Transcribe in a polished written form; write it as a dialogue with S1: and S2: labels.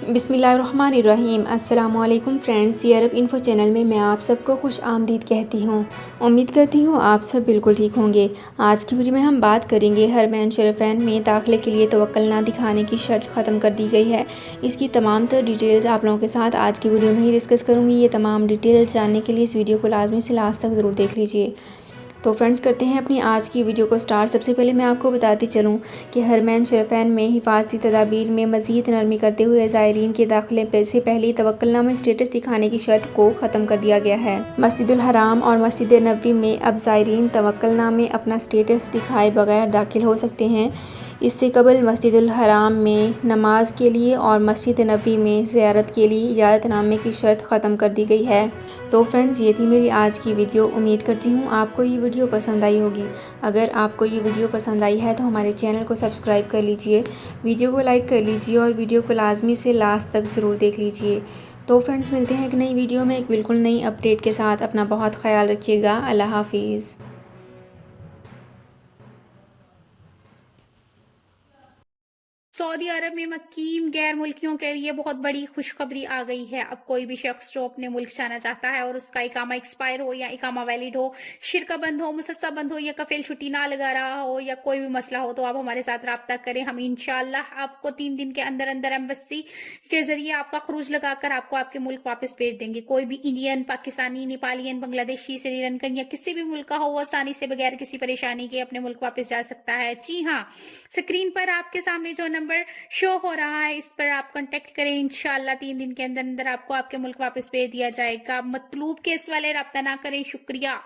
S1: बिस्मिल्लाहिर्रहमानिर्रहीम। अस्सलाम वालेकुम फ्रेंड्स, ये अरब इन्फो चैनल में मैं आप सबको खुश आमदीद कहती हूँ। उम्मीद करती हूँ आप सब बिल्कुल ठीक होंगे। आज की वीडियो में हम बात करेंगे हरमैन शरीफैन में दाखिले के लिए तवक्कुल ना दिखाने की शर्त ख़त्म कर दी गई है। इसकी तमाम तर डिटेल्स आप लोगों के साथ आज की वीडियो में ही डिस्कस करूँगी। ये तमाम डिटेल्स जानने के लिए इस वीडियो को लाजमी से लास्ट तक ज़रूर देख लीजिए। तो फ्रेंड्स, करते हैं अपनी आज की वीडियो को स्टार्ट। सबसे पहले मैं आपको बताती चलूँ कि हरमैन शरीफैन में हिफाजती तदाबीर में मज़ीद नरमी करते हुए ज़ायरीन के दाखिले से पहले तवक्कुलनामा स्टेटस दिखाने की शर्त को ख़त्म कर दिया गया है। मस्जिदुल हराम और मस्जिद नबवी में अब ज़ायरीन तवक्कुलनामे अपना स्टेटस दिखाए बगैर दाखिल हो सकते हैं। इससे कबल मस्जिदुल हराम में नमाज के लिए और मस्जिद नबवी में ज़ियारत के लिए इजाज़तनामे की शर्त ख़त्म कर दी गई है। तो फ्रेंड्स, ये थी मेरी आज की वीडियो। उम्मीद करती हूँ आपको ये वीडियो पसंद आई होगी। अगर आपको ये वीडियो पसंद आई है तो हमारे चैनल को सब्सक्राइब कर लीजिए, वीडियो को लाइक कर लीजिए और वीडियो को लाजमी से लास्ट तक ज़रूर देख लीजिए। तो फ्रेंड्स, मिलते हैं एक नई वीडियो में एक बिल्कुल नई अपडेट के साथ। अपना बहुत ख्याल रखिएगा। अल्लाह हाफिज़।
S2: सऊदी अरब में मुकीम गैर मुल्कियों के लिए बहुत बड़ी खुशखबरी आ गई है। अब कोई भी शख्स जो अपने मुल्क जाना चाहता है और उसका इकामा एक्सपायर हो या इकामा वैलिड हो, शिरका बंद हो, मुसस्सा बंद हो या कफील छुट्टी ना लगा रहा हो या कोई भी मसला हो, तो आप हमारे साथ रब्ता करें। हम इंशाल्लाह आपको 3 दिन के अंदर अंदर एम्बेसी के जरिए आपका खरूज लगाकर आपको आपके मुल्क वापस भेज देंगे। कोई भी इंडियन, पाकिस्तानी, नेपालियन, बांग्लादेशी, श्रीलंकन या किसी भी मुल्क का हो, वो आसानी से बगैर किसी परेशानी के अपने मुल्क वापस जा सकता है। जी हाँ, स्क्रीन पर आपके सामने जो नंबर शो हो रहा है, इस पर आप कांटेक्ट करें। इंशाल्लाह 3 दिन के अंदर अंदर आपको आपके मुल्क वापस भेज दिया जाएगा। मतलूब केस वाले रब्ता ना करें। शुक्रिया।